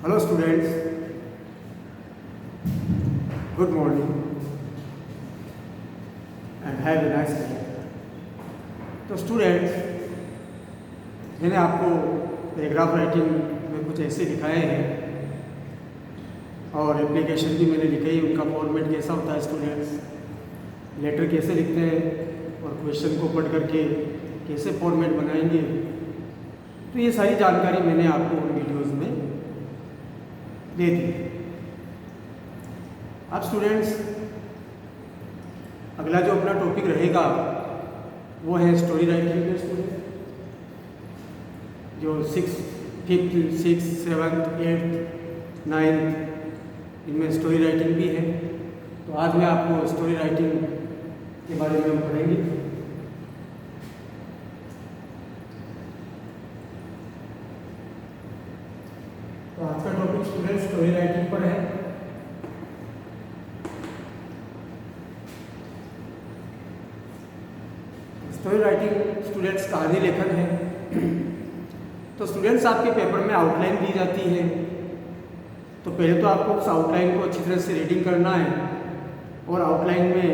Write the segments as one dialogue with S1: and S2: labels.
S1: Hello students, good morning and have a nice day. तो students, मैंने आपको paragraph writing में कुछ ऐसे दिखाए हैं और एप्लीकेशन भी मैंने लिखे ही। उनका फॉर्मेट कैसा होता है स्टूडेंट्स, लेटर कैसे लिखते हैं और क्वेश्चन को पढ़ करके कैसे फॉर्मेट बनाएंगे, तो ये सारी जानकारी मैंने आपको उन वीडियोज़ में दे दी। अब स्टूडेंट्स, अगला जो अपना टॉपिक रहेगा वो है स्टोरी राइटिंग में स्टूडेंट, जो 5th, 6th, 7th, 8th, 9th इनमें स्टोरी राइटिंग भी है। तो आज मैं आपको स्टोरी राइटिंग के बारे में हम पढ़ेंगे। तो आज का टॉपिक स्टूडेंट स्टोरी राइटिंग पर है। स्टोरी राइटिंग स्टूडेंट्स कहानी लेखन है। तो स्टूडेंट्स, आपके पेपर में आउटलाइन दी जाती है, तो पहले तो आपको उस आउटलाइन को अच्छी तरह से रीडिंग करना है और आउटलाइन में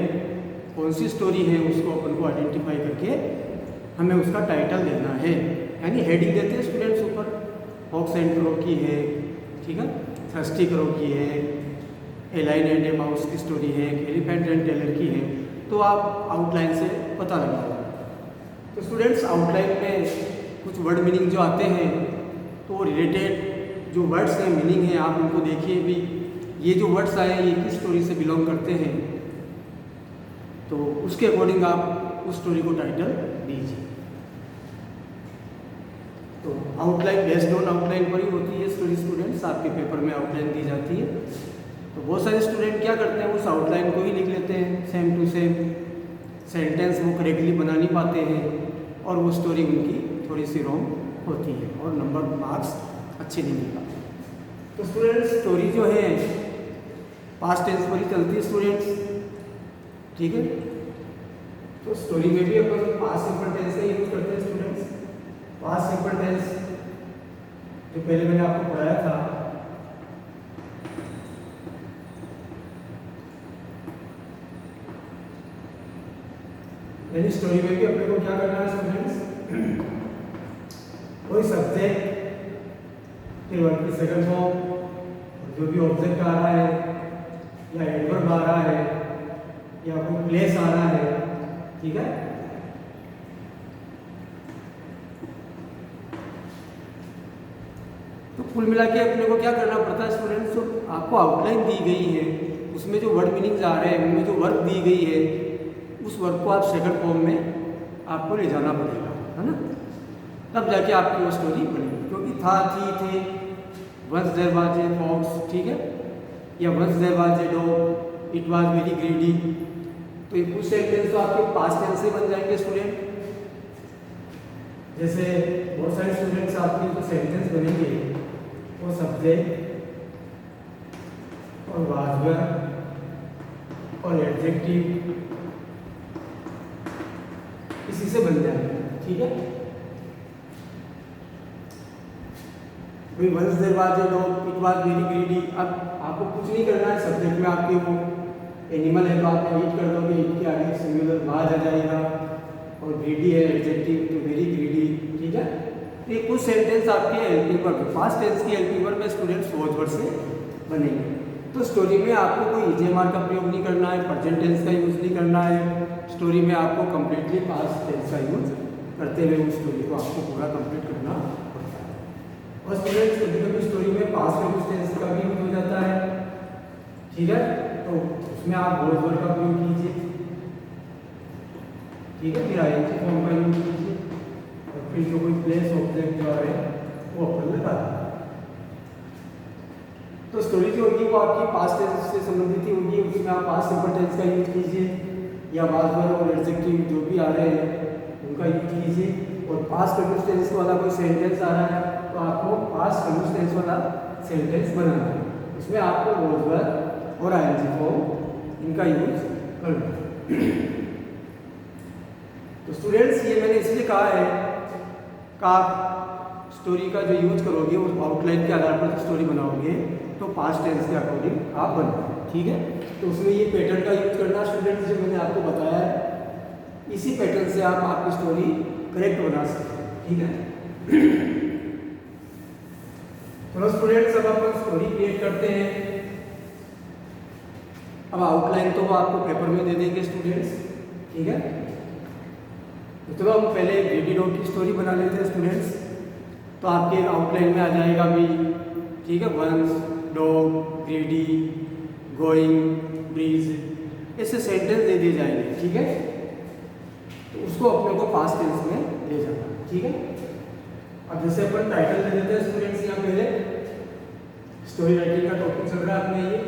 S1: कौन सी स्टोरी है उसको अपन को आइडेंटिफाई करके हमें उसका टाइटल देना है, यानी हेडिंग देते हैं स्टूडेंट्स ऊपर। हॉक्स एंड क्रो की है, ठीक है, थर्स्टी क्रो की है, a lion and a mouse की स्टोरी है, एलिफेंट एंड टेलर की है। तो आप आउटलाइन से पता लगाओ। तो स्टूडेंट्स, आउटलाइन में कुछ वर्ड मीनिंग जो आते हैं, तो रिलेटेड जो वर्ड्स हैं, मीनिंग है, आप उनको देखिए भी ये जो वर्ड्स आए हैं ये किस स्टोरी से बिलोंग करते हैं, तो उसके अकॉर्डिंग आप उस स्टोरी को टाइटल दीजिए। तो आउटलाइन बेस्ड ऑन आउटलाइन पर ही होती है स्टोरी स्टूडेंट्स, आपके पेपर में आउटलाइन दी जाती है। तो बहुत सारे स्टूडेंट क्या करते हैं, उस आउटलाइन को ही लिख लेते हैं सेम टू सेम, सेंटेंस वो करेक्टली बना नहीं पाते हैं और वो स्टोरी उनकी थोड़ी सी रॉन्ग होती है और नंबर मार्क्स अच्छे नहीं मिल पाते। तो स्टूडेंट्स, स्टोरी जो है पास्ट टेंस पर ही चलती है स्टूडेंट्स, ठीक है। तो स्टोरी में भी अपन पास्ट सिंपल टेंस का यूज करते हैं स्टूडेंट्स। पास्ट सिंपल टेंस जो पहले मैंने आपको पढ़ाया था, यानी स्टोरी में भी अपने को क्या करना है स्टूडेंट्स, कोई सब्जेक्ट के वर्ड की सेकंड फॉर्म, जो भी ऑब्जेक्ट आ रहा है या एडवर्ब आ रहा है या कोई प्लेस आ रहा है, ठीक है। तो कुल मिला के अपने को क्या करना पड़ता है स्टूडेंट्स, तो आपको आउटलाइन दी गई है, उसमें जो वर्ड मीनिंग्स आ रहे हैं, उनमें जो वर्क दी गई है, उस वर्क को आप सेकंड फॉर्म में आपको ले जाना पड़ेगा, है ना, तब जाके आपकी वो स्टोरी बनेगी। क्योंकि था, थी, थे, once there was a fox, ठीक है, या once there was a dog, it was very greedy. तो ये कुछ सेंटेंस तो आपके पास्ट टेंस से बन जाएंगे स्टूडेंट। जैसे बहुत सारे स्टूडेंट्स आपके जो सेंटेंस बनेंगे वो सब्जेक्ट और वाजवर और एडजेक्टिव इसी से बन जाएंगे, ठीक है। Once there was a dog, it was very greedy. अब आपको कुछ नहीं करना है, सब्जेक्ट में आपके वो एनिमल है तो आप ईट कर दोगे, ईट के आगे सिंगुलर वाज आ जाएगा, और ग्रीडी है एडजेक्टिव तो वेरी ग्रीडी, ठीक है। ये कुछ सेंटेंस आपके एलपी वर्ब, पास्ट टेंस की एलपी वर्ब में स्टूडेंट्स वॉज वर्ड से बनेंगे। तो स्टोरी में आपको कोई इजेमार का प्रयोग नहीं करना है, प्रेजेंट टेंस का यूज नहीं करना है। स्टोरी में आपको कंप्लीटली पास्ट टेंस का यूज करते हुए उस स्टोरी को आपको पूरा कंप्लीट करना पड़ता है। और स्टूडेंट्स, कभी कभी स्टोरी में पास्ट में कुछ टेंस का भी यूज हो जाता है, ठीक है, तो उसमें आप वॉज वर्ड का प्रयोग कीजिए, ठीक है, फिर आईएनजी फॉर्म का यूज कीजिए और फिर जो कोई प्लेस ऑब्जेक्ट जो है वो अपन लगा दें। तो स्टोरी जो होगी वो आपकी पास्ट टेंस से संबंधित ही होगी, उसमें आप पास्ट सिंपल टेंस का यूज कीजिए या वाज वर्ब और एडजेक्टिव जो भी आ रहे हैं उनका यूज कीजिए। और पास्ट कंटिन्यूअस टेंस वाला कोई सेंटेंस आ रहा है तो आपको पास्ट कंटिन्यूअस टेंस वाला सेंटेंस बनाना है, उसमें आपको वॉज वर्ब और आईएनजी फॉर्म इनका यूज करना है। तो स्टूडेंट्स, ये मैंने इसलिए कहा है कि आप स्टोरी का जो यूज करोगे उस आउटलाइन के आधार पर स्टोरी बनाओगे तो पास्ट टेंस के अकॉर्डिंग आप बनाओ, ठीक है। तो उसमें ये पैटर्न का यूज करना स्टूडेंट्स जो मैंने आपको बताया है, इसी पैटर्न से आप आपकी स्टोरी करेक्ट बना सकते हैं, ठीक है। चलो स्टूडेंट्स, अब अपन स्टोरी क्रिएट करते हैं। अब आउटलाइन तो वो आपको पेपर में दे देंगे स्टूडेंट्स, ठीक है। तो चलो हम पहले ग्रेडी डॉग की स्टोरी बना लेते हैं स्टूडेंट्स। तो आपके आउटलाइन में आ जाएगा भी, ठीक है, once, dog, greedy, going, bridge, ऐसे सेंटेंस दे दिए जाएंगे, ठीक है। तो उसको अपने को पास्ट टेंस में ले जाना, ठीक है। अब जैसे अपन टाइटल दे देते हैं स्टूडेंट्स, यहाँ पहले स्टोरी राइटिंग का टॉपिक चल रहा है अपने ये।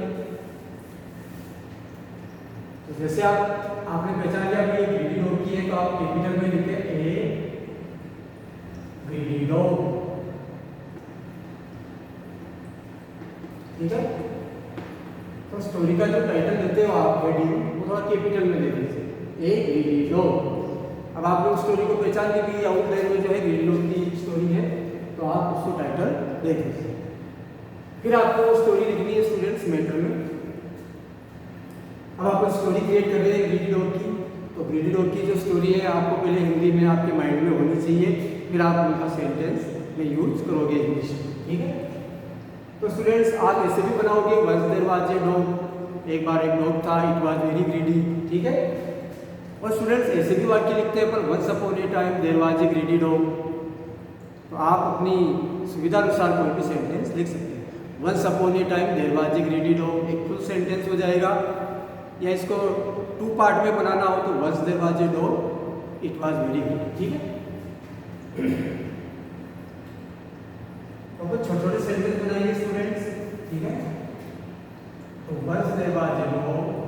S1: तो जैसे आपने पहचान लिया कि ये ग्रेडी डॉग की है, तो आप कैपिटल में लिखे ए ग्रेडी डॉग, ठीक है। तो स्टोरी का जो टाइटल देते हो आप हेडिंग, वो थोड़ा कैपिटल में दे दीजिए, ए ग्रेडी डॉग। अब आप लोग स्टोरी को पहचान ली कि आउटलाइन में जो है ग्रेडी डॉग की स्टोरी है, तो आप उसको टाइटल दे दीजिए। फिर आपको स्टोरी लिखनी है स्टूडेंट्स मैटर में। अब आप स्टोरी क्रिएट कर रहे हैं ग्रेडी डॉग की, तो ग्रेडी डॉग की जो स्टोरी है आपको पहले हिंदी में आपके माइंड में होनी चाहिए, फिर आप उनका सेंटेंस में यूज करोगे इंग्लिश में, ठीक है। तो स्टूडेंट्स, आप ऐसे भी बनाओगे, once there was a dog, एक बार एक डॉग था, इट वाज वेरी ग्रेडी, ठीक है। और स्टूडेंट्स ऐसे भी वाक्य लिखते हैं पर once upon a time there was a greedy dog. तो आप अपनी सुविधा अनुसार कोई भी सेंटेंस लिख सकते हैं। Once upon a time there was a greedy dog एक फुल सेंटेंस हो जाएगा, या इसको 2 पार्ट में बनाना हो तो once there was a dog, it was very greedy, ठीक है। तो कुछ छोटे छोटे सेंटेंस बनाएंगे स्टूडेंट्स, ठीक है। तो once there was a dog,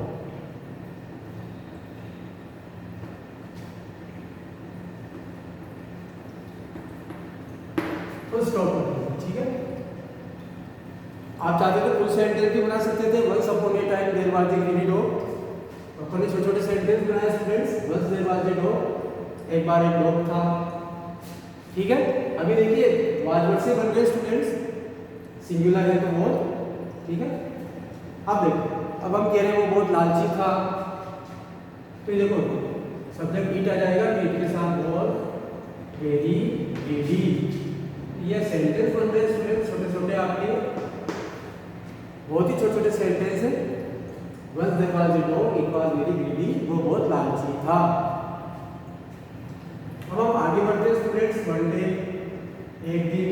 S1: तो स्टॉप, ठीक है। आप चाहते तो फुल सेंटेंस भी बना सकते थे, once upon a time there was a greedy dog. अपने छोटे छोटे सेंटेंस बनाए students, once there was a dog, एक बार एक डॉग था, ठीक है। अभी देखिए वाज वर्ड से बन गए स्टूडेंट्स, सिंगुलर है तो बहुत, ठीक है। अब देखो, अब हम कह रहे हैं वो बहुत लालची था, तो ये देखो सब्जेक्ट ईट आ जाएगा, ईट के साथ बहुत वेरी ग्रेडी, ये सेंटेंस बन रहे हैं स्टूडेंट्स छोटे छोटे आपके, बहुत ही छोटे छोटे सेंटेंस है। Once there was a dog, it was very greedy, वो बहुत लालची था। अब हम आगे बढ़ते हैं स्टूडेंट्स, वन डे, एक दिन,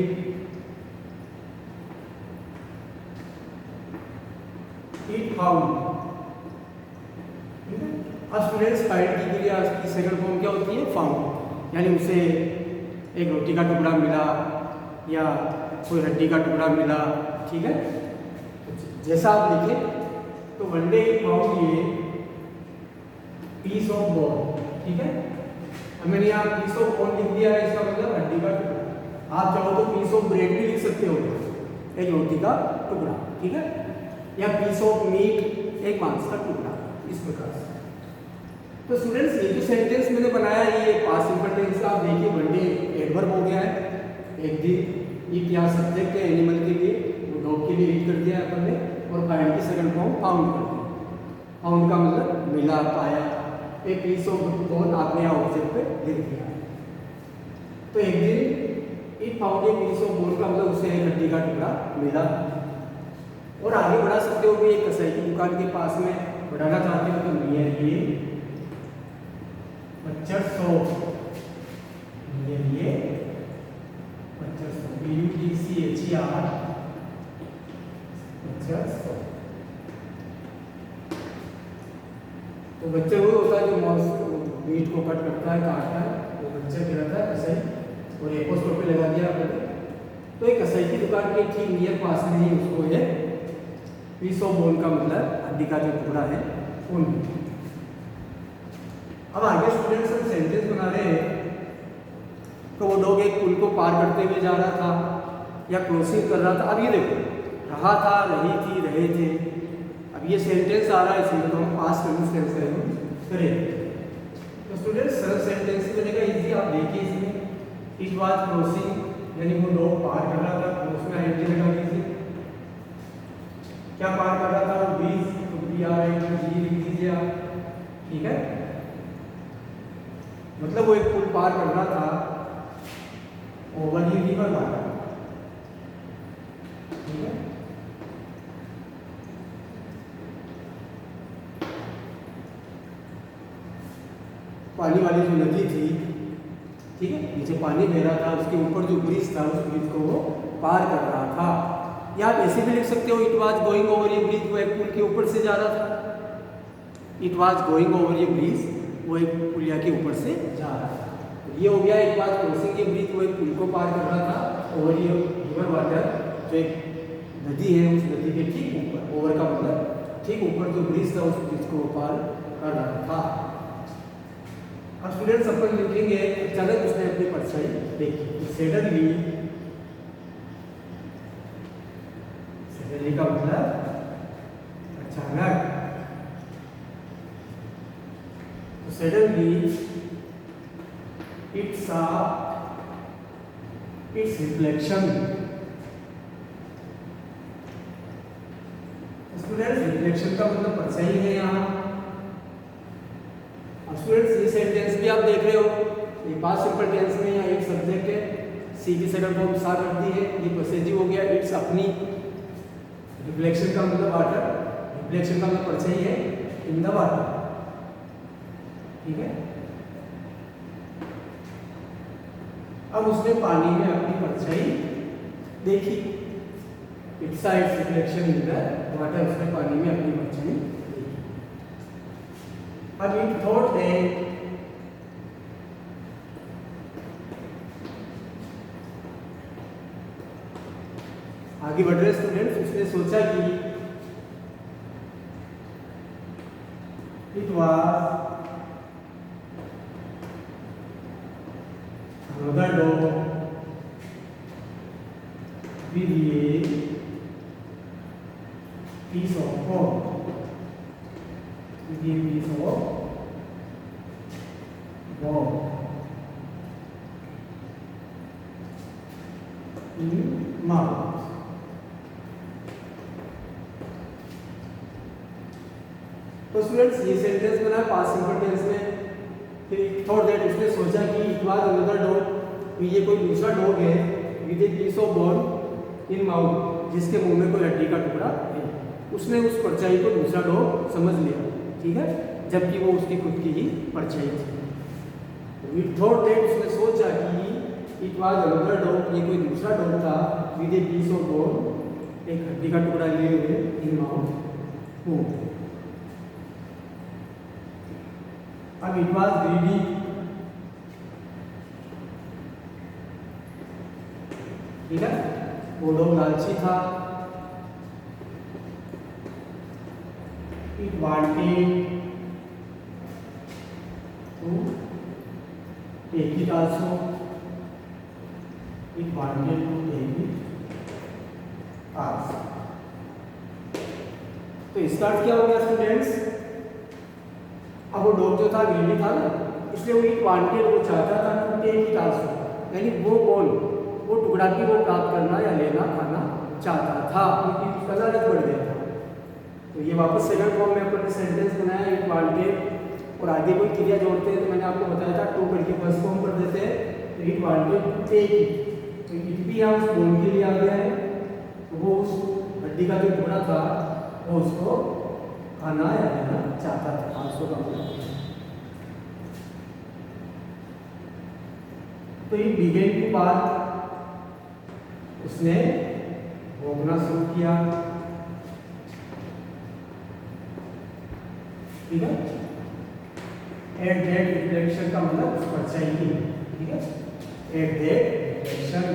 S1: इट फाउंड, ठीक है। अब स्टूडेंट्स फाइंड की क्रिया की सेकंड फॉर्म क्या होती है, फाउंड, यानी उसे एक रोटी का टुकड़ा मिला या कोई हड्डी का टुकड़ा मिला, ठीक है। जैसा आप लिखें, तो वन डे इट फाउंड ये पीस ऑफ बोन, ठीक है। अब मैंने यहाँ पीस ऑफ बोन लिख दिया है, इसका मतलब हड्डी का टुकड़ा। आप चाहो तो पीस ऑफ ब्रेड भी लिख सकते हो, एक रोटी का टुकड़ा, ठीक है, या पीस ऑफ मीट, एक मांस का टुकड़ा, इस प्रकार से। तो स्टूडेंट्स, ये जो सेंटेंस मैंने बनाया ये पास्ट सिंपल टेंस का, आप देखिए वन डे एडवर्ब हो गया है, एक दिन, ईट यहाँ सब्जेक्ट है एनिमल के लिए, वो डॉग के लिए ईट कर दिया अपन ने, और फाइंड की सेकंड फॉर्म फाउंड कर दी। फाउंड का मतलब मिला, पाया, एक पीस ऑफ बोन आपने यहाँ ऑब्जेक्ट पे लिख दिया। तो एक दिन it found a piece of bone का मतलब उसे एक हड्डी का टुकड़ा मिला। और आगे बढ़ा सकते हो भी, एक कसाई की दुकान के पास में बढ़ाना चाहते हो तो नियर ये बच्चर शॉप, नियर ये बच्चर शॉप, BUTCHER, बच्चर शॉप। तो बच्चर वो होता है जो मीट को कट करता है, काटता है, वो बच्चर कहलाता है कसाई। और एपोस्ट्रोफी लगा दिया आपने, तो एक कसाई की दुकान के ठीक नियर पास में ही उसको है पीस ऑफ बोन का मतलब हड्डी का जो टुकड़ा है उन। अब आगे स्टूडेंट्स हम सेंटेंस बना रहे हैं। तो वो डॉग एक पुल को पार करते हुए जा रहा था या क्रॉसिंग कर रहा था। अब ये देखो, रहा था, रही थी, रहे थे। अब ये सेंटेंस आ रहा है, इसमें तो हम पास्ट कंटिन्यूअस टेंस का यूज करें। तो स्टूडेंट्स सरल सेंटेंस बनेगा इजी। आप देखिए इसमें इट वाज क्रॉसिंग, यानी वो डॉग पार कर रहा था, तो उसमें आईएनजी लगा दीजिए। क्या पार कर रहा था? वो ब्रिज, तो BRIDG लिख दीजिए आप, ठीक है। मतलब वो एक पुल पार कर रहा था ओवर ये रिवर वाटर, ठीक है। पानी वाली जो नदी थी, ठीक है, नीचे पानी बह रहा था, उसके ऊपर जो ब्रिज था उस ब्रिज को वो पार कर रहा था। या आप ऐसे भी लिख सकते हो, इट वाज गोइंग ओवर ये ब्रिज, वो एक पुल के ऊपर से जा रहा था। इट वाज गोइंग ओवर ये ब्रिज, वो एक पुलिया के ऊपर से जा रहा था। ये हो गया इट वाज क्रॉसिंग ये ब्रिज, वो एक पुल को पार कर रहा था ओवर ये रिवर वाटर, जो एक नदी है उस नदी के ठीक ऊपर, ओवर का मतलब ठीक ऊपर जो ब्रिज था उस ब्रिज को पार कर रहा था। अब स्टूडेंट्स अपन लिखेंगे, अचानक उसने अपनी परछाई देखी। सडनली, सडनली का मतलब अचानक, तो suddenly it saw it's reflection. Students reflection का मतलब परछाई है यहाँ। स्टूडेंट्स ये सेंटेंस भी आप देख रहे हो, ये पास्ट सिंपल टेंस में या एक सब्जेक्ट है, सी की सेकंड फॉर्म सा कर दी है, ये पॉसेसिव हो गया, इट्स अपनी। रिफ्लेक्शन का मतलब वाटर, रिफ्लेक्शन का मतलब परछाई है इन द वाटर, ठीक है। अब उसने पानी में अपनी परछाई देखी, it's saw it's reflection in the water, उसने पानी में अपनी परछाई देखी। अब इट थॉट दैट, आगे बढ़ रहे स्टूडेंट्स, उसने सोचा कि it was another dog with a piece of bone, with a piece of bone in mouth। तो स्टूडेंट्स ये सेंटेंस बना पास्ट सिंपल टेंस में। फिर थॉट दैट, उसने सोचा कि इट वाज अनदर डॉग, ये कोई दूसरा डॉग है, with a piece of bone in mouth, जिसके मुंह में कोई हड्डी का टुकड़ा है। उसने उस परछाई को दूसरा डॉग समझ लिया, ठीक है, जबकि वो उसकी खुद की ही परछाई थी। इट थॉट दैट, उसने सोचा कि इट वाज अनदर डॉग, ये कोई दूसरा डॉग था, with a piece of bone, एक हड्डी का टुकड़ा लिए हुए, इन माउथ, मुंह। अब इट वाज ग्रीडी, ठीक है, वो डॉग लालची था। It wanted to take it also, it wanted to take it also. तो इसका अर्थ क्या हो गया स्टूडेंट्स? अब वो डॉग जो था ग्रीडी था ना, इसलिए वो इट वांटेड, वो चाहता था टू टेक इट आल्सो, यानी वो बोल, वो टुकड़ा भी वो प्राप्त करना या लेना खाना चाहता था, क्योंकि उसका लालच बढ़ गया था। तो ये वापस सेकंड फॉर्म में अपन ने सेंटेंस बनाया, इट वांटेड, और आगे कोई क्रिया जोड़ते हैं, तो मैंने आपको बताया था टू करके फर्स्ट फॉर्म कर देते हैं, तो it wanted to take it, तो इट भी यहाँ उस बोल के लिए आ गया है, तो वो उस हड्डी का जो टुकड़ा था वो उसको खाना या लेना चाहता था, आंसू का मतलब। तो ये बिगेन की बात, उसने भोगना शुरू किया, ठीक है। एट दैट रिफ्लेक्शन का मतलब उस परछाई की, ठीक है, एट दैट रिफ्लेक्शन।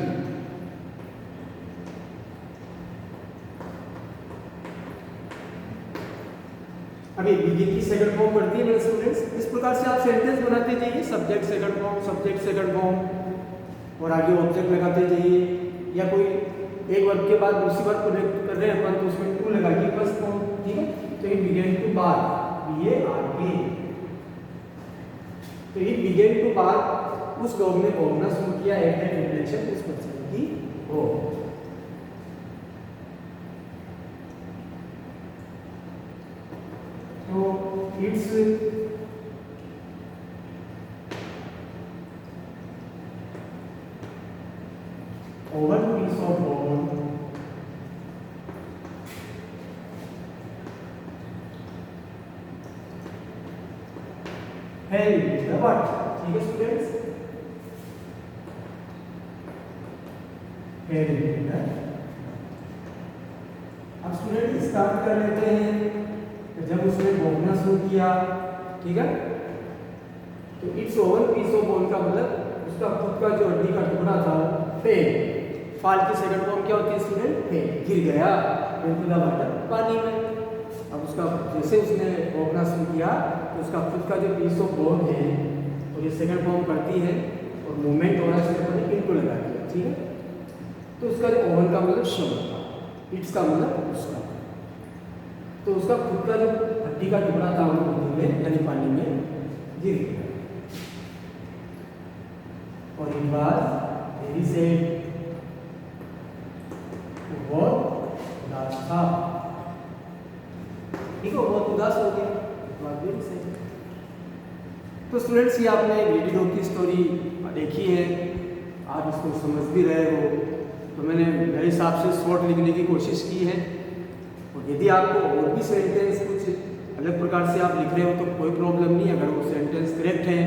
S1: अभी बिगिन की सेकंड फॉर्म पढ़ती है मेरे स्टूडेंट्स। इस प्रकार से आप सेंटेंस बनाते जाइए, subject second form, subject second form, और आगे ऑब्जेक्ट लगाते जाइए, या कोई एक वर्ब के बाद दूसरी वर्ब कनेक्ट कर रहे हैं अपन, तो उसमें टू लगाइए फर्स्ट फॉर्म, ठीक है। तो ये बिगेन टू बात, ये आगे, तो ये बिगेन टू बात, उस डॉग ने भोगना शुरू किया एट दैट रिफ्लेक्शन, इस परछाई। जाएगी ओ। तो it's oval piece of bone है व्हाट। ठीक है स्टूडेंट्स, अब स्टूडेंट स्टार्ट कर लेते हैं। तो जब उसने भोंकना शुरू किया, ठीक है, तो it's oval piece of bone का मतलब उसका खुद का जो हड्डी का टुकड़ा था फेल। फाल की सेकंड फॉर्म क्या होती है स्टूडेंट? फेल, गिर गया इनटू द वाटर, पानी में। अब उसका जैसे उसने भोंकना शुरू किया तो उसका खुद का जो पीस ऑफ बोन है और ये सेकंड फॉर्म करती है और मूवमेंट हो रहा है, उसने इनको लगा दिया। ठीक है, तो उसका जो ओवन का मतलब शब्द था, इट्स का मतलब उसका, तो उसका खुद का जो हड्डी का टुकड़ा था वो नदी में यानी पानी में गिर गया। और एक बार देरी से बहुत उदास था। ठीक है, बहुत उदास हो गया। बात देरी से। तो स्टूडेंट्स, ये आपने ग्रीडी डॉग की स्टोरी देखी है, आप इसको समझ भी रहे हो। तो मैंने मेरे हिसाब से शॉर्ट लिखने की कोशिश की है। और यदि आपको और भी सेंटेंस कुछ अलग प्रकार से आप लिख रहे हो तो कोई प्रॉब्लम नहीं, अगर वो सेंटेंस करेक्ट है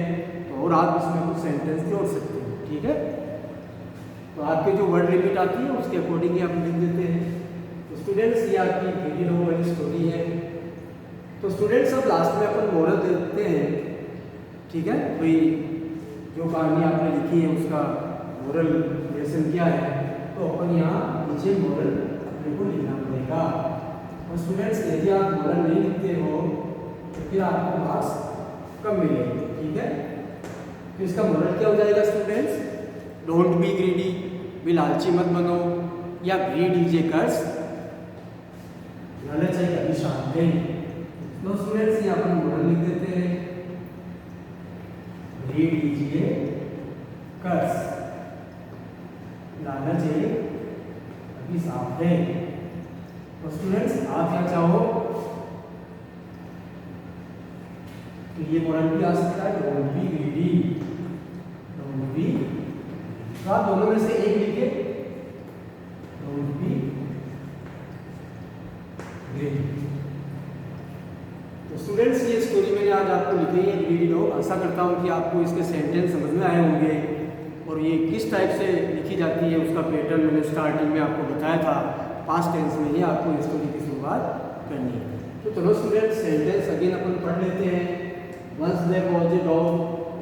S1: तो और आप इसमें कुछ सेंटेंस जोड़ सकते हो। ठीक है, तो आपके जो वर्ड लिमिट आती है उसके अकॉर्डिंग ही आप लिख देते हैं। तो स्टूडेंट्स, ये आपकी ग्रीडी डॉग वाली स्टोरी है। तो स्टूडेंट्स, अब लास्ट में अपन मोरल देते हैं। ठीक है, भाई जो कहानी आपने लिखी है उसका मोरल लेसन क्या है, तो अपन यहाँ नीचे मोरल अपने को लिखना पड़ेगा। और स्टूडेंट्स, यदि आप मोरल नहीं लिखते हो तो फिर आपको मार्क्स कम मिलेंगे। ठीक है, तो इसका मोरल क्या हो जाएगा स्टूडेंट्स? डोंट बी ग्रीडी, भी लालची मत बनो, या ग्रीड इज ए कर्स, लालच एक अभिशाप है। तो स्टूडेंट्स, यहाँ पर मोरल लिख देते हैं, ग्रीड इज ए कर्स, लालच एक अभिशाप है। तो स्टूडेंट्स, आप क्या चाहो तो ये मोरल भी आ सकता है, don't be greedy, don't be. तो आप दोनों में से एक लिखिए, डोंट बी ग्रीडी। तो स्टूडेंट्स, ये स्टोरी मैंने आज आपको लिखी है ग्रीडी डॉग। आशा करता हूँ कि आपको इसके सेंटेंस समझ में आए होंगे और ये किस टाइप से लिखी जाती है उसका पैटर्न मैंने स्टार्टिंग में आपको बताया था। पास्ट टेंस में ही आपको इस स्टोरी की शुरुआत करनी है। तो चलो स्टूडेंट्स, सेंटेंस अगेन अपन पढ़ लेते हैं। Once there was a dog,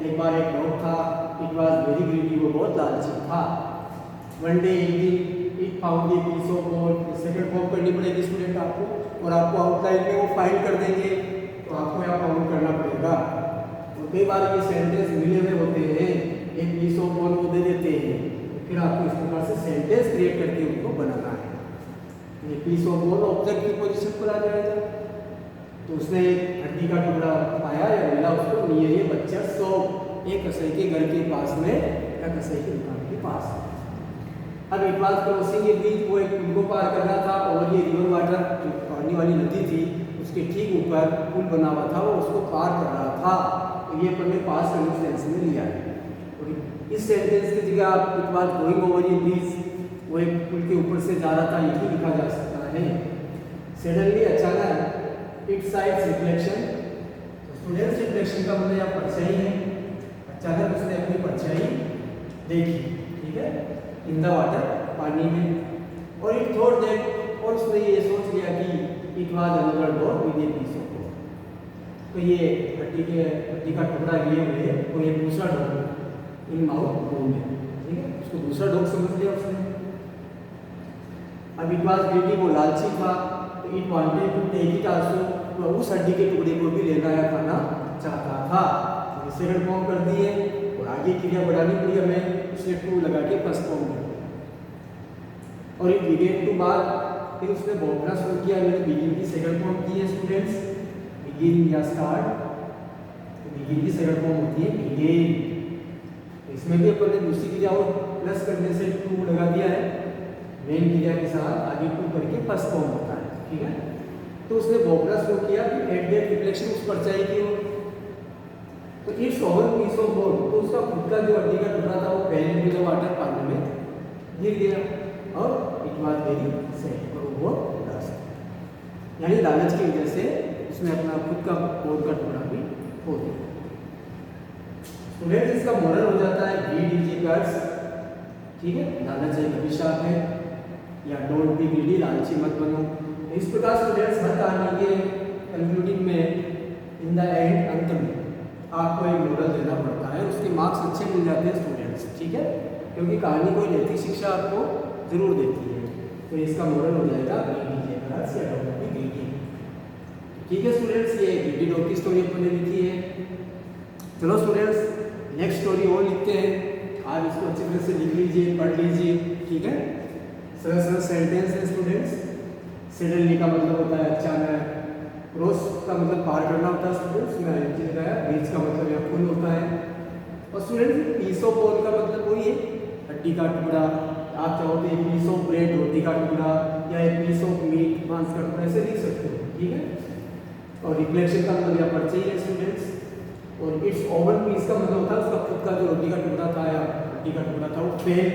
S1: एक बार एक डॉग था, इट वाज वेरी ग्रीडी, वो बहुत लालची था। वन डे, एक दिन, it found a piece of bone, second form करनी पड़ेगी स्टूडेंट आपको, और आपको आउटलाइन में वो फाइंड कर देंगे, तो आपको यहाँ काउंट करना पड़ेगा। और कई बार ये सेंटेंस मिले हुए होते हैं, एक पीस ऑफ बोन वो दे देते हैं, फिर आपको इस प्रकार से सेंटेंस क्रिएट करके उनको बनाना है। ये पीस ऑफ बोन ऑब्जेक्ट की पोजीशन पर आ जाएगा, तो उसने एक हड्डी का टुकड़ा पाया या मिला उसको नियर ये बच्चा सो, एक कसाई के घर के पास में या कसाई की दुकान के पास। अब it was crossing A bridge, वो एक पुल को पार कर रहा था और ये रिवर वाटर जो पानी वाली नदी थी उसके ठीक ऊपर पुल बना हुआ था, वो उसको पार कर रहा था। तो ये अपन ने पास करने सेंस में लिया है। और इस सेंटेंस की जगह आप it was going over A bridge, वो एक पुल के ऊपर से जा रहा था, ये भी लिखा जा सकता है। सडनली, अचानक, it sides reflection, students reflection का मतलब यहाँ परछाई है। अचानक उसने अपनी परछाई देखी, ठीक है, इन द वाटर, पानी में। और इट थॉट दैट, और उसने ये सोच लिया कि it was another dog with a piece of bone, तो ये हड्डी का टुकड़ा लिए हुए और ये दूसरा डॉग इन माउथ बोन में, ठीक है, उसको दूसरा डॉग समझ लिया उसने। अब इट वाज ग्रीडी, वो लालची था, तो it wanted to take it also, तो उस हड्डी के टुकड़े को भी लेना या खाना चाहता था। तो सेकंड फॉर्म कर दिए और आगे क्रिया बढ़ानी पड़ी हमें, इसलिए टू लगा के फर्स्ट फॉर्म कर दिया। और इट बिगेन टू बार्क, फिर उसने भौंकना शुरू किया। मैंने बिगिन की सेकंड फॉर्म की है स्टूडेंट्स, बिगिन या स्टार्ट, तो बिगिन की सेकंड फॉर्म होती है बिगेन। तो इसमें भी अपन ने दूसरी क्रिया और प्लस करने से टू लगा दिया है, मेन क्रिया के साथ आगे टू करके फर्स्ट फॉर्म होता है, ठीक है। तो उसने बोगला शो किया कि एट डेट रिफ्लेक्शन उस पर चाहिए हो, तो it's over piece of board, तो उसका खुद का जो हड्डी का टुकड़ा था वो पहले में जो वाटर पानी में गिर गया और इट वाज वेरी सैड, और वो उदास, यानी लालच की वजह से उसने अपना खुद का बोर्ड का टुकड़ा भी खो दिया। स्टूडेंट्स इसका मॉडल हो जाता है ग्रीड इज कर्स, ठीक है, लालच एक अभिशाप है, या डोंट बी ग्रीडी, लालची मत बनो। इस प्रकार स्टूडेंट्स हर कहानी के कंक्लूडिंग में इन द एंड, अंत में आपको एक मॉडल देना पड़ता है, उसके मार्क्स अच्छे मिल जाते हैं स्टूडेंट्स, ठीक है, क्योंकि कहानी कोई नैतिक शिक्षा आपको जरूर देती है। तो इसका मॉडल हो जाएगा ग्रीडी या डोंट बी ग्रीडी, ठीक है स्टूडेंट्स। ये ग्रीडी डॉग की स्टोरी अपने लिखी है। चलो स्टूडेंट्स नेक्स्ट स्टोरी और लिखते हैं, आप इसको अच्छी तरह से लिख लीजिए, पढ़ लीजिए, ठीक है। सरल सरल सेंटेंस है स्टूडेंट्स। सडनली का मतलब होता है अचानक, क्रॉस का मतलब पार करना होता है स्टूडेंट्स, मैं आईएनजी लगाया, बीच का मतलब यहाँ फुल होता है, और स्टूडेंट्स पीस ऑफ बोन का मतलब वही है हड्डी का टुकड़ा, आप चाहो तो एक पीस ऑफ ब्रेड रोटी का टुकड़ा, या एक पीस ऑफ मीट मांस का टुकड़ा, ऐसे लिख सकते हो, ठीक है। और रिफ्लेक्शन का मतलब यहाँ पर चाहिए स्टूडेंट्स, और इट्स ओवन पीस का मतलब होता है उसका खुद का जो रोटी का टुकड़ा था या रोटी का टुकड़ा था वो फेल,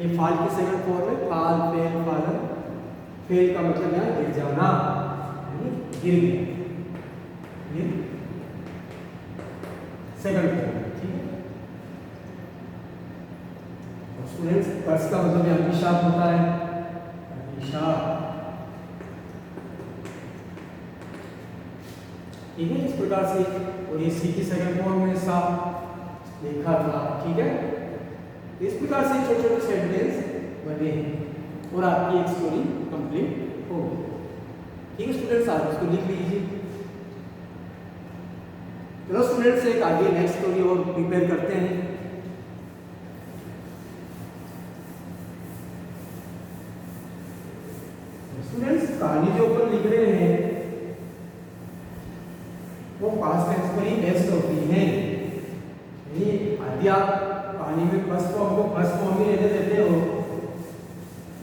S1: ये फाल की सेकंड फॉर्म है, फाल फेल फालन, फेल का मतलब यहाँ गिर जाना, गिर गया, ये सेकंड फॉर्म है, ठीक है। स्टूडेंट्स कर्स का मतलब यहाँ अभिशाप होता है, अभिशाप, ठीक है, इस प्रकार से। और ये सी की सेकंड फॉर्म में सा देखा था, ठीक है। इस प्रकार से छोटे छोटे सेंटेंस बने और आपकी एक स्टोरी कंप्लीट हो गई, ठीक है स्टूडेंट्स। आप इसको लिख लीजिए। चलो स्टूडेंट्स एक आगे नेक्स्ट स्टोरी और प्रिपेयर करते हैं। स्टूडेंट्स कहानी जो ऊपर लिख रहे हैं वो पास्ट टेंस पर ही बेस्ड होती है, यानी यदि आप कहानी में फर्स्ट फॉर्म को फर्स्ट फॉर्म में रहने देते हो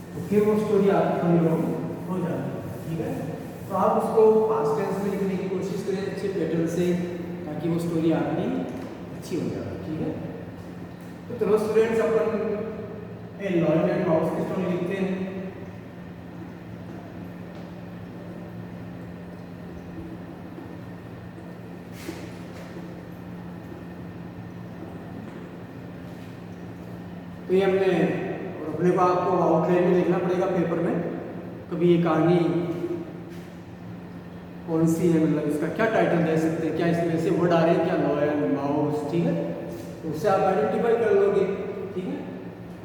S1: तो फिर वो स्टोरी आपकी थोड़ी लॉन्ग हो जाती है, ठीक है। तो आप उसको पास्ट टेंस में लिखने की कोशिश करें अच्छे पैटर्न से, ताकि वो स्टोरी आपकी अच्छी हो जाए, ठीक है। तो चलो students upon A lion and mouse की स्टोरी लिखते हैं। तो ये हमने, और अपने को आपको आउटलाइन में देखना पड़ेगा पेपर में, कभी ये कहानी कौन सी है, मतलब इसका क्या टाइटल दे सकते हैं, क्या इसमें ऐसे वर्ड आ रहे हैं क्या, लॉयन माउस, ठीक है, तो उससे आप आइडेंटिफाई कर लोगे, ठीक है।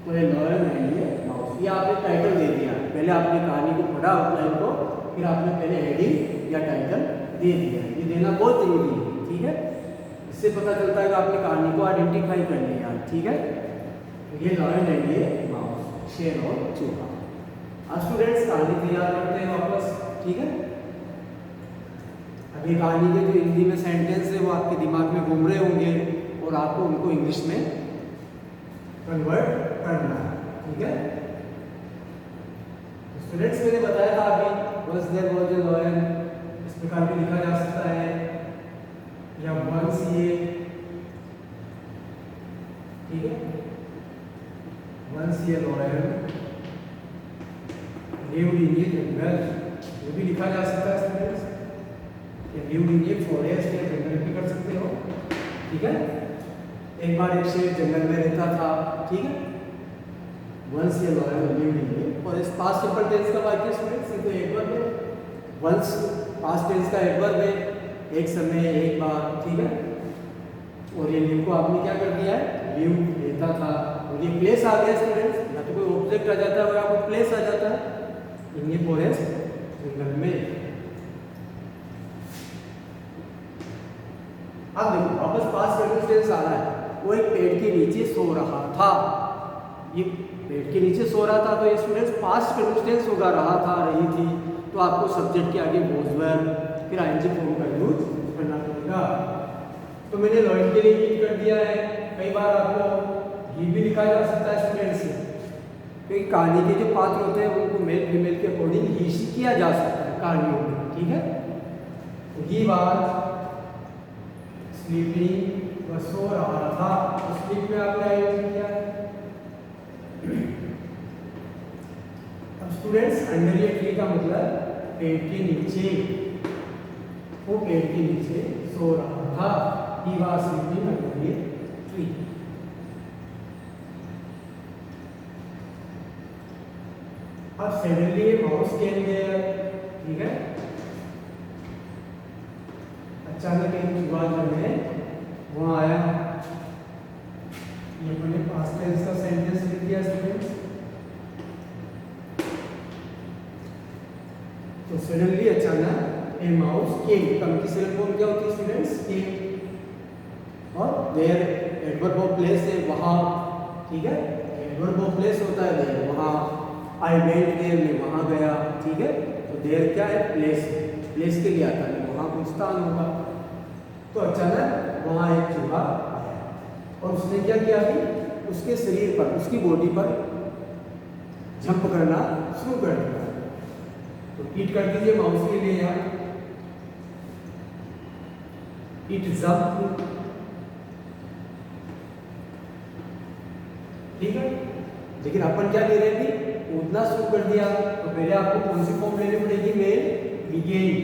S1: तो ये लॉयन है, ये माउस, ये आपने टाइटल दे दिया, पहले आपने कहानी को पढ़ा आउटलाइन को, फिर आपने पहले हेडिंग या टाइटल दे दिया, ये देना बहुत जरूरी है, ठीक है। इससे पता चलता है कि आपने कहानी को आइडेंटिफाई कर लिया, ठीक है। ये लॉयन है, ये माउस, शेर और चूहा। अब स्टूडेंट्स कहानी तैयार करते हैं वापस, ठीक है। अभी कहानी के जो हिंदी में सेंटेंस है वो आपके दिमाग में घूम रहे होंगे और आपको उनको इंग्लिश में कन्वर्ट करना है, ठीक है। स्टूडेंट्स मैंने बताया था अभी, once there was a lion, इस प्रकार भी लिखा जा सकता है, या वंस ये, ठीक है, वंस ये लॉयन लिव्ड इन ए जंगल, ये भी लिखा जा सकता है स्टूडेंट्स, या लिव्ड इन ए फॉरेस्ट या जंगल भी कर सकते हो, ठीक है। एक बार एक शेर जंगल में रहता था, ठीक है। वंस ये lion lived in a forest, past simple tense का वाक्य स्टूडेंट्स, तो एक बार में वंस पास्ट टेंस का एक बार में, एक समय एक बार, ठीक है। और ये लिव को आपने क्या कर दिया है, लिव रहता था, और ये प्लेस आ गया स्टूडेंट्स, या तो कोई ऑब्जेक्ट आ जाता है या कोई प्लेस आ जाता है, इन ये फॉरेस्ट जंगल में। अब देखो वापस पास्ट सर्कमस्टेंस आ रहा है, वो एक पेड़ के नीचे सो रहा था, ये पेड़ के नीचे सो रहा था, तो ये स्टूडेंट्स पास्ट सर्कमस्टेंस होगा, रहा था, रही थी, तो आपको सब्जेक्ट के आगे वॉज वेयर फिर आईएनजी फॉर्म का यूज करना पड़ेगा। तो मैंने लॉयन के लिए यूज कर दिया है, कई बार आपको ही भी लिखा जा सकता है स्टूडेंट्स से, क्योंकि कहानी के जो पात्र होते हैं उनको मेल फीमेल के अकॉर्डिंग ही से किया जा सकता है कहानियों में, ठीक है। तो ही वाज स्लीपिंग, वह सो रहा था, तो स्लीप में आपने यूज किया। अब स्टूडेंट्स अंडर ये ट्री का मतलब पेड़ के नीचे, वो पेड़ के नीचे सो रहा था, ही वाज स्लीपिंग अंडर ये ट्री। अब सडनली माउस केम देयर, ठीक है, अचानक एक चूहा जो है वहां आया। ये मैंने पास्ट टेंस का सेंटेंस लिख दिया स्टूडेंट्स। तो सडनली अचानक ए माउस केम, कम की सेकंड फॉर्म क्या होती है स्टूडेंट्स? केम। और देयर एडवर्ब ऑफ प्लेस है वहां, ठीक है, एडवर्ब ऑफ प्लेस होता है देयर, वहां। आई वेंट देयर, मैं वहां गया, ठीक है। तो देयर क्या है? प्लेस, प्लेस के लिए आता है, वहां कोई स्थान होगा। तो अचानक वहां एक चूहा आया और उसने क्या किया कि उसके शरीर पर, उसकी बॉडी पर जंप करना शुरू कर दिया। तो ईट कर दीजिए माउस के लिए यहाँ, इट जंप, ठीक है। लेकिन अपन क्या ले रहे थे? कूदना शुरू कर दिया। तो पहले आपको कौन सी फॉर्म लेनी पड़ेगी? Men began.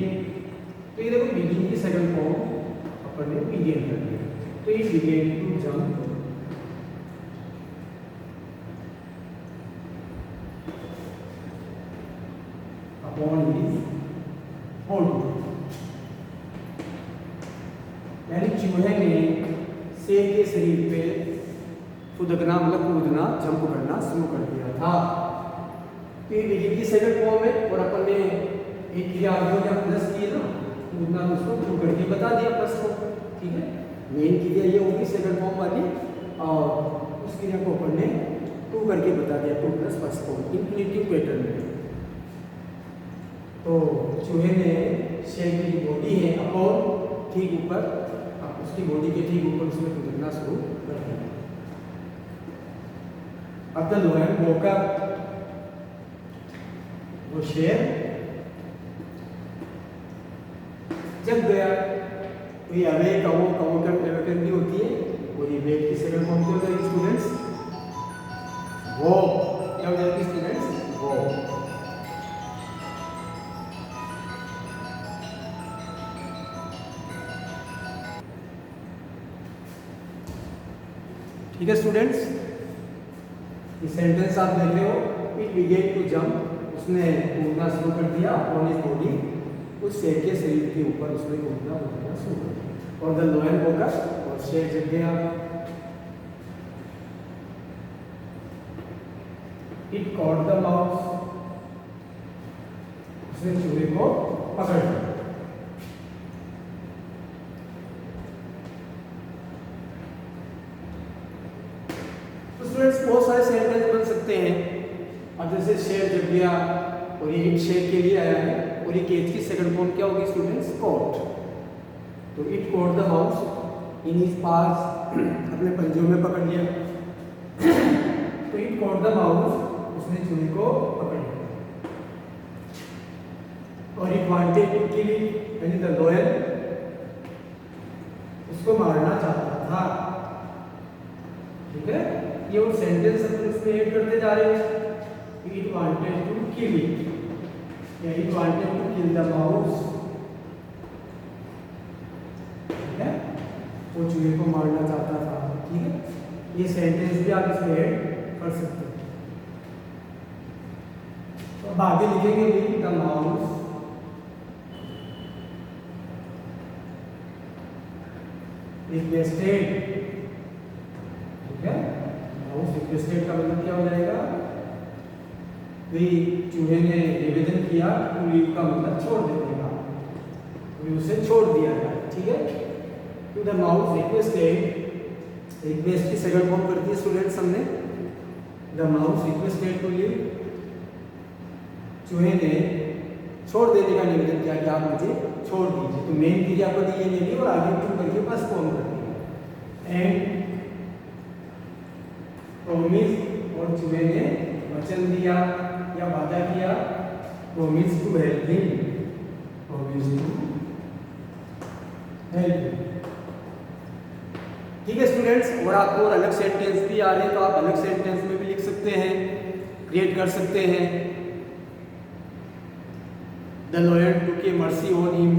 S1: तो ये देखो बिगिन की सेकंड फॉर्म अपन ने बिगेन कर दिया। तो ये began to jump, upon his body, यानी चूहे ने शेर के शरीर पे फुदकना मतलब कूदना, जंप करना शुरू कर दिया था। तो ये बिगिन की सेकंड फॉर्म है और अपन ने एक क्रिया आगे क्या प्लस की है ना, कूदना, उसको टू करके बता दिया प्लस को, ठीक है। मेन क्रिया ये होगी सेकंड फॉर्म वाली, और उस क्रिया को अपन ने टू करके बता दिया, two plus first form infinitive pattern में। तो चूहे ने शेर की जो बॉडी है अपॉन, ठीक ऊपर, उसकी बॉडी के ठीक ऊपर उसने कूदना शुरू कर दिया। अब द लायन वोक अप, वो शेर जग गया। तो ये अवे कवो, कवो कर एवेकन भी होती है, और ये वेक की सेकंड फॉर्म क्या हो जाएगी स्टूडेंट्स? वो क्या हो जाएगी स्टूडेंट्स? वो। ठीक है स्टूडेंट्स, ये सेंटेंस आप देख रहे हो, इट बिगेन टू जंप, उसने कूदना शुरू कर दिया अपॉन हिज बॉडी, उस शेर के शरीर के ऊपर उसने कूदना शुरू कर दिया। और द लायन वोक अप, और शेर जग गया। इट कॉट द माउस, उसने चूहे को पकड़ लिया। तो स्टूडेंट्स बहुत सारे सेंटेंस बन सकते हैं। अब जैसे शेर जग गया और ये इट शेर के लिए आया है, और ये केज की सेकंड फॉर्म क्या होगी स्टूडेंट्स? कॉट। तो it caught the mouse in his paws, अपने पंजों में पकड़ लिया। तो इट कॉट द माउस, उसने चूहे को पकड़ लिया। और it wanted to kill it, यानी द लायन उसको मारना चाहता था, ठीक है। ये वो सेंटेंस अपन इसमें ऐड करते जा रहे हैं। It wanted to kill it, या it wanted to kill the mouse, ठीक है, वो चूहे को मारना चाहता था, ठीक है। ये सेंटेंस भी आप इसमें ऐड कर सकते हैं। तो अब आगे लिखेंगे भी द माउस रिक्वेस्टेड, ठीक है। माउस रिक्वेस्टेड का मतलब क्या हो जाएगा? वे चूहे ने निवेदन किया, टू लीव का मतलब छोड़ देने का, उसे छोड़ दिया गया, ठीक है। To the mouse requested, request की सेकंड फॉर्म करती है स्टूडेंट्स हमने, the mouse requested to leave, चूहे ने छोड़ देने का निवेदन किया कि आप मुझे छोड़ दीजिए। तो मेन क्रिया को ये ले ली और आगे टू करके बस फॉर्म कर दिया। एंड प्रॉमिस और चूहे ने वचन दिया या वादा किया, promise to help him, promise to help him. ठीक है स्टूडेंट्स, और आपको और अलग सेंटेंस भी आ रहे हैं तो आप अलग सेंटेंस में भी लिख सकते हैं, क्रिएट कर सकते हैं। द लॉयन टू के मर्सी ऑन हिम,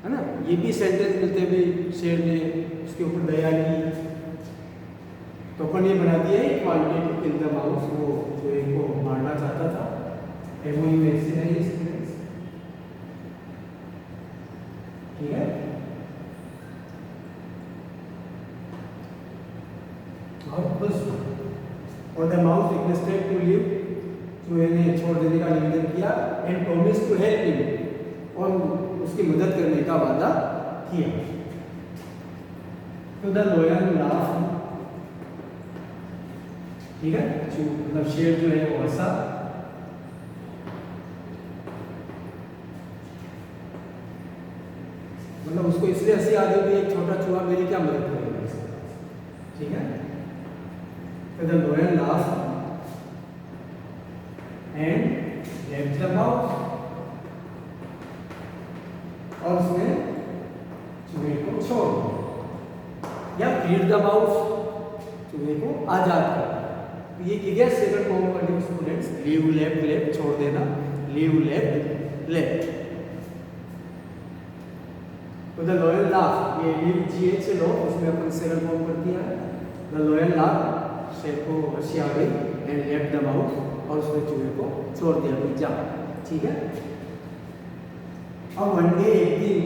S1: है ना, ये भी सेंटेंस मिलते हुए शेर ने उसके ऊपर दया की। तो अपन ये बना दिया है wanted to kill the mouse, वो जो इनको मारना चाहता था। एमओयू में से है स्टूडेंट्स, ठीक है। और the mouse requested to leave, चूहे ने छोड़ देने का निवेदन किया। And promise to help him, और उसकी मदद करने का वादा किया। तो द लॉयन लाफ्ड, ठीक है, मतलब शेर जो है वो हंसा। मतलब उसको इसलिए हंसी आ गई कि एक छोटा चूहा मेरी क्या मदद करेगा, ठीक है। तो the lion laughed and left the mouse, और उसने चूहे को छोड़ दिया या फ्रीड द माउस, चूहे को आजाद कर दिया। ये किया सेकंड फॉर्म का स्टूडेंट्स, लीव लेफ्ट लेफ्ट, छोड़ देना, लीव लेफ्ट लेफ्ट। तो द लॉयल लाफ, ये लीव GH से लो, उसमें अपन सेकंड फॉर्म कर दिया है। द लॉयल लाफ, शेर को हंसी आ गई, एंड लेफ्ट द माउस, और उसने चूहे को छोड़ दिया, भाई जा, ठीक है। अब वन डे, एक दिन,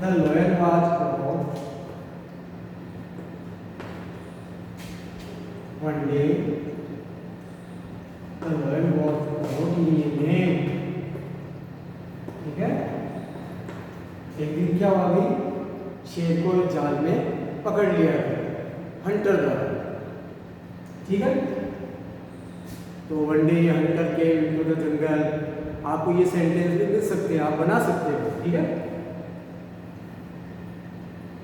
S1: the loyal was about, one day the lion was about in a net, ठीक है। एक दिन क्या हुआ भाई, शेर को जाल में पकड़ लिया गया हंटर द्वारा, ठीक है। तो वन डे हंटर के इनटू द जंगल, आपको ये सेंटेंस भी मिल सकते हैं, आप बना सकते हो, ठीक है।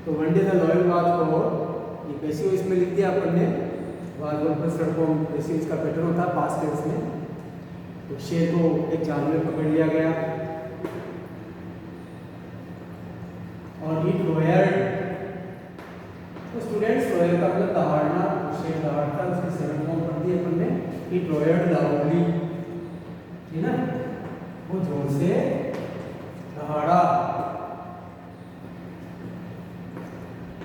S1: तो one day the loyal was about, ये कैसे हो इसमें लिख दिया अपन ने, जैसे इसका पैटर्न होता है पास्ट टेंस में। तो शेर को एक जाल में पकड़ लिया गया, और इट रोयर्ड, तो स्टूडेंट्स रोयर का मतलब दहाड़ना, शेर दहाड़ता, उसकी सेकंड फॉर्म पढ़ दी अपन ने, इट रोयर्ड लाउडली, ठीक है, वो जोर से दहाड़ा।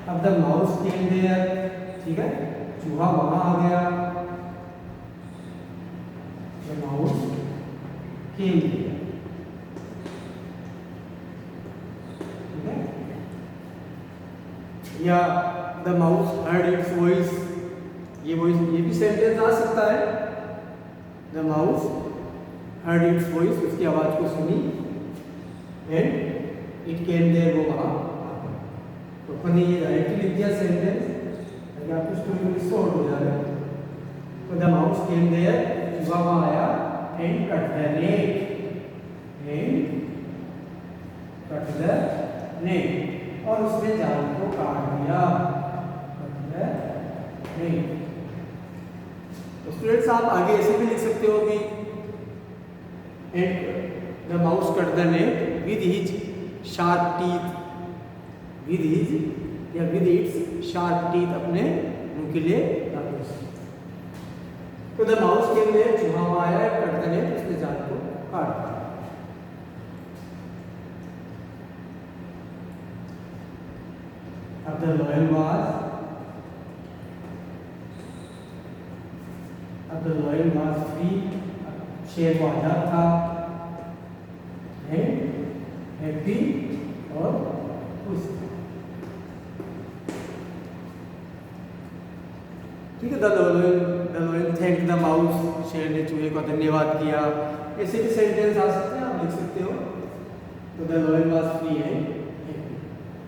S1: अब द माउस केम देयर, ठीक है, चूहा वहां आ गया, द माउस केम देयर, ठीक है। या the mouse heard it's voice, ये वॉइस, ये भी सेंटेंस आ सकता है। The mouse heard it's voice, उसकी आवाज को सुनी, एंड इट केम देयर, वो वहां आ गया। तो अपन ने ये डायरेक्टली लिख दिया सेंटेंस, आपकी स्टोरी में शॉर्ट हो जाएगा। तो द माउस केम देयर, चूहा वहां आया, and cut the net, and cut the net, और उसने जाल को काट दिया, कट द नेट। तो स्टूडेंट्स आप आगे ऐसे भी लिख सकते हो कि and the mouse cut the net with his sharp teeth, with his या विद इट्स शार्प टीथ, अपने नुकीले दांतों से। तो द माउस के लिए चूहा आया, कट द नेट, उसने जाल को काट दिया। अब द लॉयल वाज, अब द लॉयल वाज फ्री, शेर को आजाद था, हैप्पी और खुश, ठीक है। The loyal thank the mouse, शेर ने चूहे को धन्यवाद किया। ऐसे भी सेंटेंस आ सकते हैं, आप लिख सकते हो। तो द लॉयल वाज फ्री है,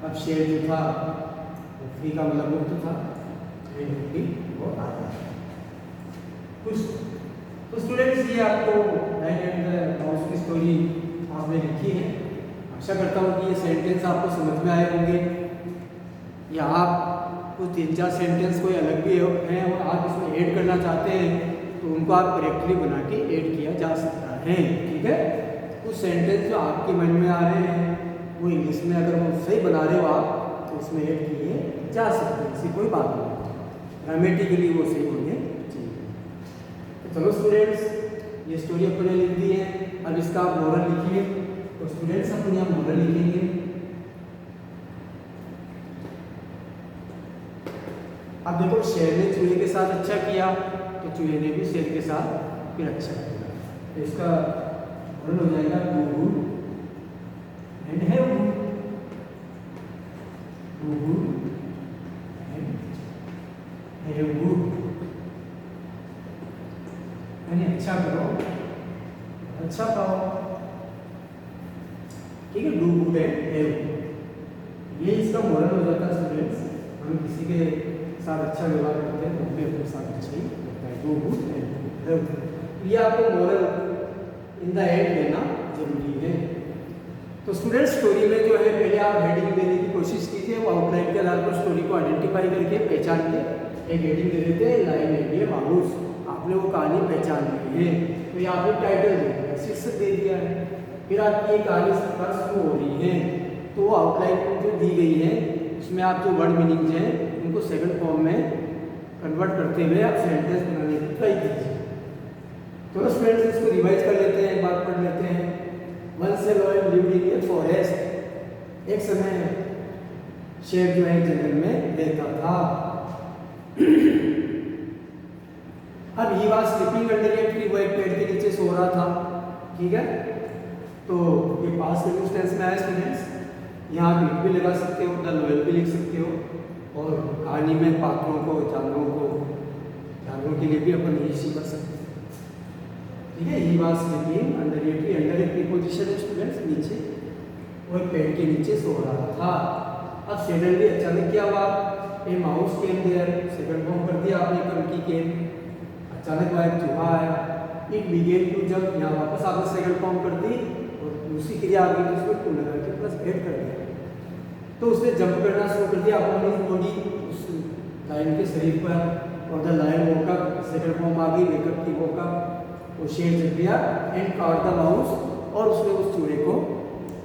S1: अब शेर जो था वो फ्री का मतलब मुक्त था, वो आया कुछ। तो स्टूडेंट्स ये आपको लायन एंड माउस की स्टोरी आपने लिखी है। आशा करता हूँ कि ये सेंटेंस आपको समझ में आए होंगे। या आप कुछ 3-4 सेंटेंस कोई अलग भी हैं और आप इसमें ऐड करना चाहते हैं तो उनको आप करेक्टली बना के ऐड किया जा सकता है। ठीक है, कुछ सेंटेंस जो आपके मन में आ रहे हैं वो इंग्लिश में अगर वो सही बना रहे हो आप तो उसमें ऐड किए जा सकते हैं, ऐसी कोई बात नहीं, ग्रामेटिकली वो सही होने चाहिए। तो चलो स्टूडेंट्स, ये स्टोरी अपने लिख दी है, अब इसका आप मोरल लिखिए। तो स्टूडेंट्स अपने यहाँ मोरल लिखेंगे। अब देखो, शेर ने चूहे के साथ अच्छा किया तो चूहे ने भी शेर के साथ फिर अच्छा किया, तो इसका मोरल हो जाएगा do good and have good, do good and have good, यानी अच्छा करो अच्छा पाओ। ठीक है, do good and have good, ये इसका मोरल हो जाता है स्टूडेंट्स। हम किसी के साथ अच्छा व्यवहार करते हैं तो भी अपने साथ अच्छा ही होता है, do good and have good. ये आपको मोरल इन द एंड देना जरूरी है। तो स्टूडेंट, स्टोरी में जो है पहले आप हेडिंग देने की कोशिश कीजिए, वो आउटलाइन के आधार पर स्टोरी को आइडेंटिफाई करके पहचान के एक हेडिंग दे देते हैं, लाइन एंड माउस, आपने वो कहानी पहचान ली है। तो ये आपने टाइटल दे दिया, शीर्षक दे दिया है, फिर आपकी ये कहानी शुरू हो रही है तो वो आउटलाइन जो दी गई है उसमें आप जो वर्ड मीनिंग्स हैं उनको सेकंड फॉर्म में कन्वर्ट करते हुए आप सेंटेंस बनाने की ट्राई कीजिए। तो स्टूडेंट्स, इसको रिवाइज कर लेते हैं, एक बार पढ़ लेते हैं। Once a lion lived in a forest, एक समय शेर जो है जंगल में रहता था। अब he was sleeping under a tree, वो एक पेड़ के नीचे सो रहा था। ठीक है, तो ये पास्ट कंटिन्यूअस टेंस में आया स्टूडेंट्स, यहाँ आप इट भी लगा सकते हो, द लॉयन भी लिख सकते हो, और कहानी में पात्रों को जानवरों के लिए भी अपन ही कर सकते हैं। ठीक है, he was sleeping under a tree, under एक प्रीपोजिशन है स्टूडेंट्स, नीचे, वो एक पेड़ के नीचे सो रहा था। अब सडनली अचानक क्या हुआ, a mouse came there, second form कर दिया आपने कंकी केम, अचानक वह एक चूहा आया। इट बिगेन टू जंप, यहाँ वापस आपने सेकंड फॉर्म कर दी और दूसरी क्रिया आ गई तो उसमें टू लगा के प्लस एड कर दिया, तो उसने जंप करना शुरू कर दिया अपनी बॉडी उस लायन के शरीर पर, और the lion woke up, second form आ गई वेकअप की वोक अप, वो शेर जग गया एंड कॉट द माउस, और उसने उस चूहे को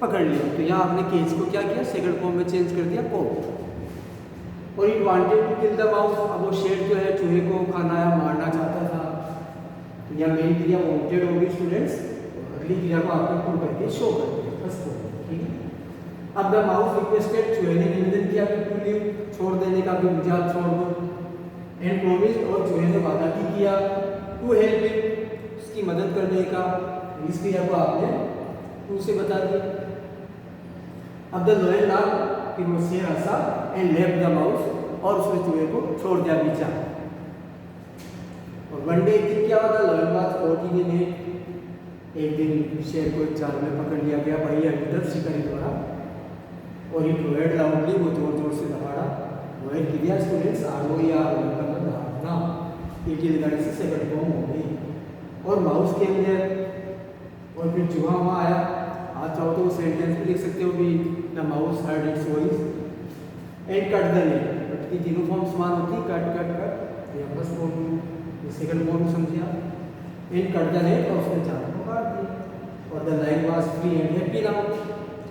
S1: पकड़ लिया। तो यहाँ आपने केस को क्या किया, सेकंड फॉर्म में चेंज कर दिया कोट, और it wanted to kill the mouse, अब वो शेर जो है चूहे को खाना या मारना चाहता था। तो यहाँ मेन क्रिया वांटेड होगी स्टूडेंट्स, अगली क्रिया को आपने पुट करके शो कर दिया फर्स्ट फॉर्म। ठीक है, अब द माउस रिक्वेस्टेड, चूहे ने निवेदन किया कि टू लीव, छोड़ देने का, भी मुझे आप छोड़ दो, एंड प्रोमिस्ड, और चूहे ने वादा भी किया, टू हेल्प इट, उसकी मदद करने का। इस क्रिया को आपने टू से बता दिया। अब द लॉयन लाफ, फिर वो शेर हंसा, एंड लेफ्ट द माउस, और उसने चूहे को छोड़ दिया पीछा। और वन डे, एक दिन क्या हुआ था, lion was caught in a net, एक दिन शेर को एक जाल में पकड़ लिया गया भाई हंटर शिकारी द्वारा, और ये रोएड लाउडली, वो जोर जोर से दहाड़ा। रोएड की दिया स्टूडेंट्स, आरो या दहाड़ना, एक ही लगाने से सेकंड फॉर्म हो गई। और माउस के अंदर, और फिर चूहा वहाँ आया। आप चाहो तो सेंटेंस भी लिख सकते हो कि the mouse heard it's voice and cut the net, cut की तीनों फॉर्म समान होती, कट कट कट, या फर्स्ट फॉर्म, ये सेकंड फॉर्म समझिए आप, एंड कट द नेट, और उसने चारों को काट दिया। और the lion was free and happy now,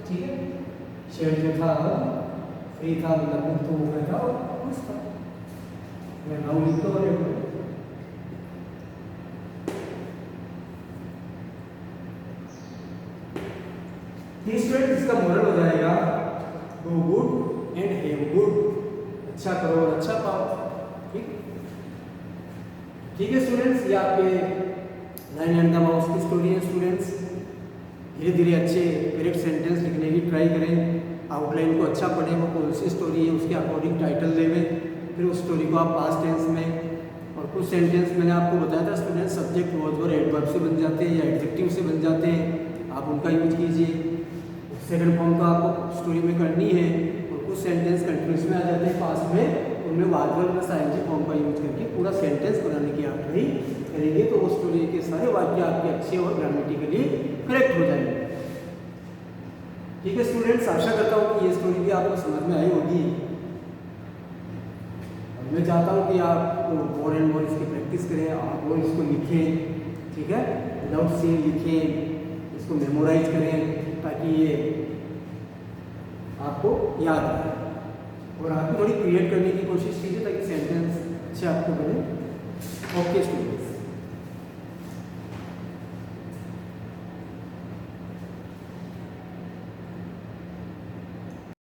S1: ठीक है, शेर जो था फ्री था, मतलब मुक्त हो गया था और खुश था। मैं नाउ लिखता हूँ, स्टूडेंट इसका मोरल हो जाएगा do good and have good, अच्छा करो और अच्छा पाओ। ठीक ठीक है स्टूडेंट्स, ये आपके लायन एंड द माउस की स्टोरी है स्टूडेंट्स। धीरे धीरे अच्छे करेक्ट सेंटेंस लिखने की ट्राई करें, आउटलाइन को अच्छा पढ़ें, वो कौन सी स्टोरी है उसके अकॉर्डिंग टाइटल देवें, फिर उस स्टोरी को आप पास्ट टेंस में, और कुछ सेंटेंस मैंने आपको बताया था स्टूडेंट्स सब्जेक्ट वर्ब और एडवर्ब से बन जाते हैं या एडजेक्टिव से बन जाते हैं, आप उनका यूज कीजिए। सेकंड फॉर्म तो आपको स्टोरी में करनी है, और कुछ सेंटेंस कंटिन्यूस में आ जाते हैं पास्ट में, उनमें वाक्य प्लस आईएनजी फॉर्म का यूज करके पूरा सेंटेंस बनाने की आप ट्राई करेंगे, तो उस स्टोरी के सारे वाक्य आपके अच्छे और ग्रामेटिकली करेक्ट हो जाएंगे। ठीक है स्टूडेंट्स, आशा करता हूँ कि ये स्टोरी भी आपको समझ में आई होगी। मैं चाहता हूँ कि आप मोर एंड मोर इसकी प्रैक्टिस करें, आप और इसको लिखें, ठीक है, विदाउट सीन लिखें, इसको मेमोराइज करें ताकि ये आपको याद आए। और आपको थोड़ी क्रिएट करने की कोशिश कीजिए ताकि सेंटेंस अच्छे आपको बने। Okay student.